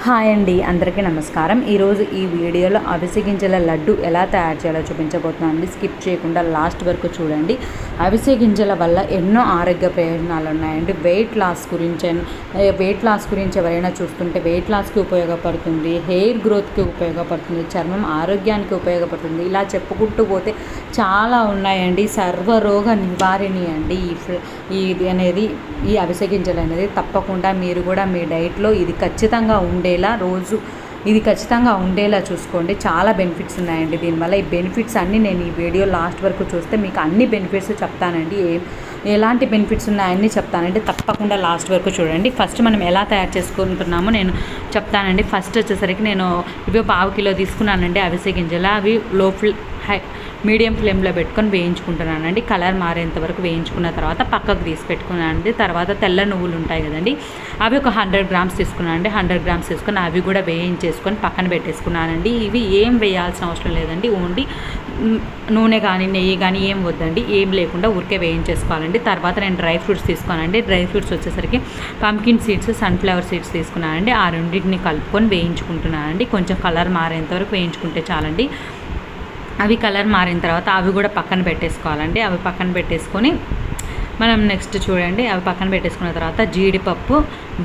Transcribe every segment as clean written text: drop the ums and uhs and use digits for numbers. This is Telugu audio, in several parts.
హాయ్ అండి, అందరికీ నమస్కారం. ఈరోజు ఈ వీడియోలో అవిసె గింజల లడ్డు ఎలా తయారు చేయాలో చూపించబోతున్నాను అండి. స్కిప్ చేయకుండా లాస్ట్ వరకు చూడండి. అవిసె గింజల వల్ల ఎన్నో ఆరోగ్య ప్రయోజనాలు ఉన్నాయండి. వెయిట్ లాస్ గురించి ఎవరైనా చూస్తుంటే వెయిట్ లాస్కి ఉపయోగపడుతుంది, హెయిర్ గ్రోత్కి ఉపయోగపడుతుంది, చర్మం ఆరోగ్యానికి ఉపయోగపడుతుంది. ఇలా చెప్పుకుంటూ పోతే చాలా ఉన్నాయండి. సర్వరోగ నివారిణి అండి ఈ అవిసె గింజలు అనేది. తప్పకుండా మీరు కూడా మీ డైట్లో ఇది ఖచ్చితంగా ఉండేలా చూసుకోండి. చాలా బెనిఫిట్స్ ఉన్నాయండి దీనివల్ల. ఈ బెనిఫిట్స్ అన్నీ నేను ఈ వీడియో లాస్ట్ వరకు చూస్తే మీకు అన్ని బెనిఫిట్స్ చెప్తానండి. ఎలాంటి బెనిఫిట్స్ ఉన్నాయన్నీ చెప్తానండి. తప్పకుండా లాస్ట్ వరకు చూడండి. ఫస్ట్ మనం ఎలా తయారు చేసుకుంటున్నామో నేను చెప్తానండి. ఫస్ట్ వచ్చేసరికి నేను ఇవి 1/2 కిలో తీసుకున్నానండి అవిసె గింజలు. అవి మీడియం ఫ్లేమ్లో పెట్టుకొని వేయించుకుంటున్నానండి. కలర్ మారేంత వరకు వేయించుకున్న తర్వాత పక్కకు తీసి పెట్టుకున్నానండి. తర్వాత తెల్ల నువ్వులు ఉంటాయి కదండి, అవి ఒక 100 గ్రామ్స్ తీసుకున్నానండి. 100 గ్రామ్స్ తీసుకొని అవి కూడా వేయించేసుకొని పక్కన పెట్టేసుకున్నానండి. ఇవి ఏం వేయాల్సిన అవసరం లేదండి. ఓన్లీ నూనె కానీ నెయ్యి కానీ ఏం వద్దండి, ఏం లేకుండా ఊరికే వేయించేసుకోవాలండి. తర్వాత నేను డ్రై ఫ్రూట్స్ తీసుకోనండి. డ్రై ఫ్రూట్స్ వచ్చేసరికి పంకిన్ సీడ్స్, సన్ఫ్లవర్ సీడ్స్ తీసుకున్నానండి. ఆ రెండింటిని కలుపుకొని వేయించుకుంటున్నానండి. కొంచెం కలర్ మారేంత వరకు వేయించుకుంటే చాలండి. అవి కలర్ మారిన తర్వాత అవి కూడా పక్కన పెట్టేసుకోవాలండి. అవి పక్కన పెట్టేసుకొని మనం నెక్స్ట్ చూడండి, అవి పక్కన పెట్టేసుకున్న తర్వాత జీడిపప్పు,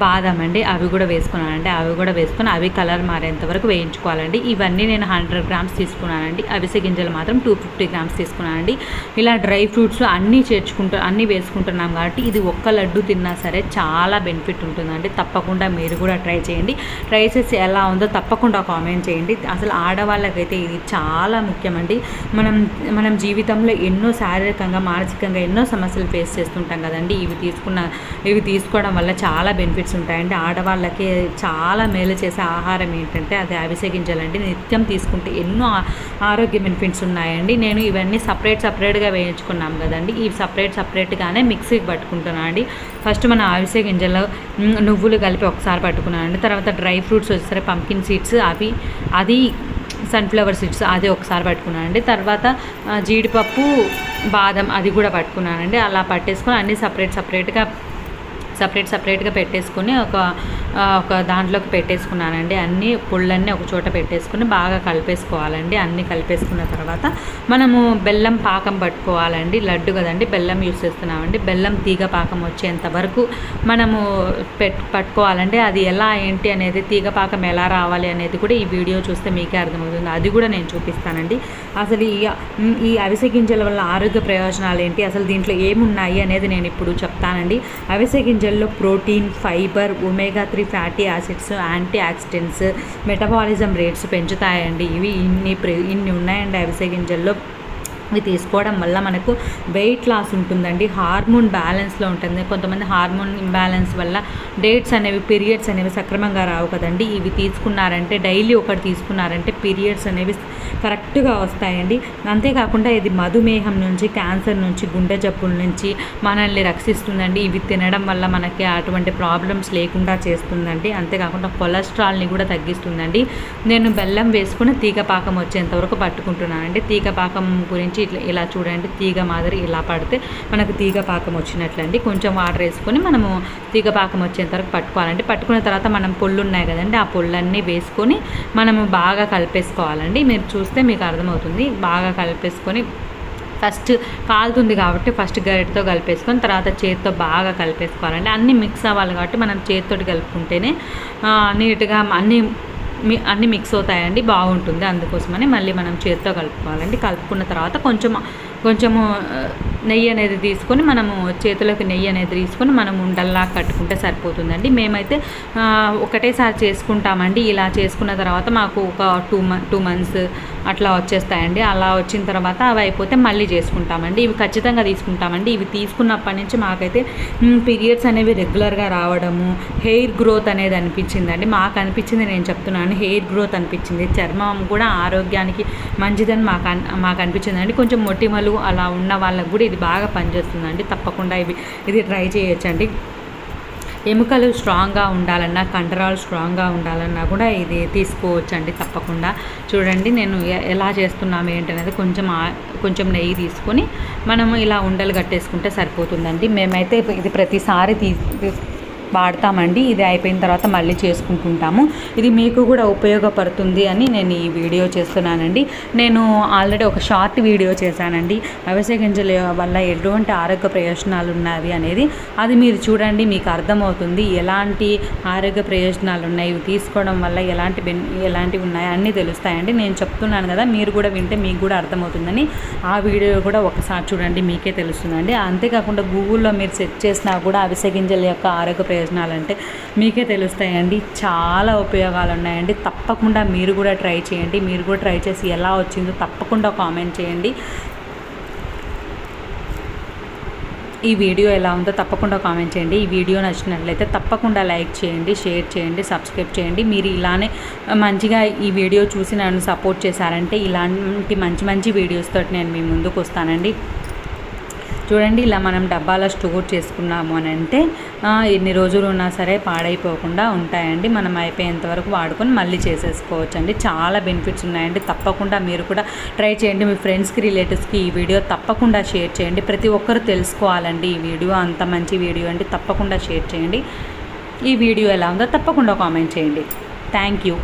బాదం అండి, అవి కూడా వేసుకున్నానండి. అవి కూడా వేసుకొని అవి కలర్ మారేంత వరకు వేయించుకోవాలండి. ఇవన్నీ నేను 100 గ్రామ్స్ తీసుకున్నానండి. అవిసె గింజలు మాత్రం 250 గ్రామ్స్ తీసుకున్నానండి. ఇలా డ్రై ఫ్రూట్స్ అన్నీ వేసుకుంటున్నాం కాబట్టి ఇది ఒక్క లడ్డు తిన్నా సరే చాలా బెనిఫిట్ ఉంటుందండి. తప్పకుండా మీరు కూడా ట్రై చేయండి. ట్రై చేసి ఎలా ఉందో తప్పకుండా కామెంట్ చేయండి. అసలు ఆడవాళ్ళకైతే ఇది చాలా ముఖ్యమండి. మనం జీవితంలో ఎన్నో శారీరకంగా, మానసికంగా ఎన్నో సమస్యలు ఫేస్ చేస్తుంటాం కదండి. ఇవి తీసుకోవడం వల్ల చాలా బెనిఫిట్స్ ఉంటాయండి. ఆడవాళ్ళకి చాలా మేలు చేసే ఆహారం ఏంటంటే అది అవిసె గింజలండి. నిత్యం తీసుకుంటే ఎన్నో ఆరోగ్య బెనిఫిట్స్ ఉన్నాయండి. నేను ఇవన్నీ సపరేట్గా వేయించుకున్నాం కదండి. ఇవి సపరేట్గానే మిక్సీకి పట్టుకుంటున్నాను అండి. ఫస్ట్ మన అవిసె గింజలు, నువ్వులు కలిపి ఒకసారి పట్టుకున్నానండి. తర్వాత డ్రై ఫ్రూట్స్ వచ్చేసరికి పంకిన్ సీడ్స్, అది సన్ఫ్లవర్ సీడ్స్ అది ఒకసారి పట్టుకున్నానండి. తర్వాత జీడిపప్పు, బాదం అది కూడా పట్టుకున్నానండి. అలా పట్టేసుకొని అన్నీ సపరేట్గా పెట్టేసుకొని ఒక దాంట్లోకి పెట్టేసుకున్నానండి. అన్నీ పుళ్ళన్నీ ఒక చోట పెట్టేసుకుని బాగా కలిపేసుకోవాలండి. అన్నీ కలిపేసుకున్న తర్వాత మనము బెల్లం పాకం పట్టుకోవాలండి. లడ్డు కదండి, బెల్లం యూస్ చేస్తున్నామండి. బెల్లం తీగ పాకం వచ్చేంత వరకు మనము పట్టుకోవాలండి. అది ఎలా ఏంటి అనేది, తీగ పాకం ఎలా రావాలి అనేది కూడా ఈ వీడియో చూస్తే మీకే అర్థమవుతుంది. అది కూడా నేను చూపిస్తానండి. అసలు ఈ అవిసె గింజల వల్ల ఆరోగ్య ప్రయోజనాలు ఏంటి, అసలు దీంట్లో ఏమున్నాయి అనేది నేను ఇప్పుడు చెప్తానండి. అవిసె గింజల్లో protein, fibre, omega 3 fatty acids, antioxidants, metabolism rates పెంచుతాయండి. ఇవి ఇన్ని ఉన్నాయండి అవిసె గింజల్లో. ఇవి తీసుకోవడం వల్ల మనకు వెయిట్ లాస్ ఉంటుందండి. హార్మోన్ బ్యాలెన్స్లో ఉంటుంది. కొంతమంది హార్మోన్ ఇంబ్యాలెన్స్ వల్ల పీరియడ్స్ అనేవి సక్రమంగా రావు కదండి. ఇవి తీసుకున్నారంటే, డైలీ ఒకటి తీసుకున్నారంటే పీరియడ్స్ అనేవి కరెక్ట్గా వస్తాయండి. అంతేకాకుండా ఇది మధుమేహం నుంచి, క్యాన్సర్ నుంచి, గుండె జబ్బుల నుంచి మనల్ని రక్షిస్తుందండి. ఇవి తినడం వల్ల మనకి అటువంటి ప్రాబ్లమ్స్ లేకుండా చేస్తుందండి. అంతేకాకుండా కొలెస్ట్రాల్ని కూడా తగ్గిస్తుందండి. నేను బెల్లం వేసుకుని తీగపాకం వచ్చేంత వరకు పట్టుకుంటున్నానండి. తీగపాకం గురించి ఇలా చూడండి, తీగ మాదిరి ఇలా పడితే మనకు తీగ పాకం వచ్చినట్లండి. కొంచెం వాటర్ వేసుకొని మనము తీగ పాకం వచ్చేంత వరకు పట్టుకోవాలండి. పట్టుకున్న తర్వాత మనం పొళ్ళు ఉన్నాయి కదండి, ఆ పొళ్ళన్నీ వేసుకొని మనము బాగా కలిపేసుకోవాలండి. మీరు చూస్తే మీకు అర్థమవుతుంది. బాగా కలిపేసుకొని ఫస్ట్ కాలుతుంది కాబట్టి ఫస్ట్ గరిటతో కలిపేసుకొని తర్వాత చేతితో బాగా కలిపేసుకోవాలండి. అన్నీ మిక్స్ అవ్వాలి కాబట్టి మనం చేతితోటి కలుపుకుంటేనే నీట్గా అన్నీ మిక్స్ అవుతాయండి, బాగుంటుంది. అందుకోసమని మళ్ళీ మనం చేతితో కలుపుకోవాలండి. కలుపుకున్న తర్వాత కొంచెము నెయ్యి అనేది తీసుకొని మనము చేతిలోకి నెయ్యి అనేది తీసుకొని మనం ఉండల్లా కట్టుకుంటే సరిపోతుందండి. మేమైతే ఒకటేసారి చేసుకుంటామండి. ఇలా చేసుకున్న తర్వాత మాకు ఒక 2 మంత్స్ అట్లా వచ్చేస్తాయండి. అలా వచ్చిన తర్వాత అవి అయిపోతే మళ్ళీ చేసుకుంటామండి. ఇవి ఖచ్చితంగా తీసుకుంటామండి. ఇవి తీసుకున్నప్పటి నుంచి మాకైతే పీరియడ్స్ అనేవి రెగ్యులర్గా రావడము, హెయిర్ గ్రోత్ అనేది అనిపించిందండి. మాకు అనిపించింది, నేను చెప్తున్నాను, హెయిర్ గ్రోత్ అనిపించింది. చర్మం కూడా ఆరోగ్యానికి మంచిదని మాకు అనిపించిందండి. కొంచెం మొటిమలు అలా ఉన్న వాళ్ళకు కూడా ఇది బాగా పనిచేస్తుందండి. తప్పకుండా ఇది ట్రై చేయొచ్చండి. ఎముకలు స్ట్రాంగ్గా ఉండాలన్నా, కండరాలు స్ట్రాంగ్గా ఉండాలన్నా కూడా ఇది తీసుకోవచ్చండి. తప్పకుండా చూడండి నేను ఎలా చేస్తున్నాము ఏంటనేది. కొంచెం నెయ్యి తీసుకొని మనము ఇలా ఉండలు కట్టేసుకుంటే సరిపోతుందండి. మేమైతే ఇది ప్రతిసారి వాడతామండి. ఇది అయిపోయిన తర్వాత మళ్ళీ చేసుకుంటుంటాము. ఇది మీకు కూడా ఉపయోగపడుతుంది అని నేను ఈ వీడియో చేస్తున్నానండి. నేను ఆల్రెడీ ఒక షార్ట్ వీడియో చేశానండి, అవిసె గింజల వల్ల ఎటువంటి ఆరోగ్య ప్రయోజనాలు ఉన్నవి అనేది. అది మీరు చూడండి, మీకు అర్థమవుతుంది ఎలాంటి ఆరోగ్య ప్రయోజనాలు ఉన్నాయి, ఇవి తీసుకోవడం వల్ల ఎలాంటివి ఉన్నాయి అన్నీ తెలుస్తాయండి. నేను చెప్తున్నాను కదా, మీరు కూడా వింటే మీకు కూడా అర్థమవుతుందని ఆ వీడియో కూడా ఒకసారి చూడండి, మీకే తెలుస్తుందండి. అంతేకాకుండా గూగుల్లో మీరు సెర్చ్ చేసినా కూడా అవిసె గింజల యొక్క ఆరోగ్య ప్రయోజనాలు అంటే మీకే తెలుస్తాయండి. చాలా ఉపయోగాలు ఉన్నాయండి. తప్పకుండా మీరు కూడా ట్రై చేయండి. మీరు కూడా ట్రై చేసి ఎలా వచ్చిందో తప్పకుండా కామెంట్ చేయండి. ఈ వీడియో ఎలా ఉందో తప్పకుండా కామెంట్ చేయండి. ఈ వీడియో నచ్చినట్లయితే తప్పకుండా లైక్ చేయండి, షేర్ చేయండి, సబ్స్క్రైబ్ చేయండి. మీరు ఇలానే మంచిగా ఈ వీడియో చూసి నన్ను సపోర్ట్ చేశారంటే ఇలాంటి మంచి వీడియోస్తో నేను మీ ముందుకు వస్తానండి. చూడండి, ఇలా మనం డబ్బాలో స్టోర్ చేసుకున్నాము అని అంటే ఎన్ని రోజులు ఉన్నా సరే పాడైపోకుండా ఉంటాయండి. మనం అయిపోయేంత వరకు వాడుకొని మళ్ళీ చేసేసుకోవచ్చండి. చాలా బెనిఫిట్స్ ఉన్నాయండి. తప్పకుండా మీరు కూడా ట్రై చేయండి. మీ ఫ్రెండ్స్కి, రిలేటివ్స్కి ఈ వీడియో తప్పకుండా షేర్ చేయండి. ప్రతి ఒక్కరు తెలుసుకోవాలండి ఈ వీడియో, అంత మంచి వీడియో అండి. తప్పకుండా షేర్ చేయండి. ఈ వీడియో ఎలా ఉందో తప్పకుండా కామెంట్ చేయండి. Thank you.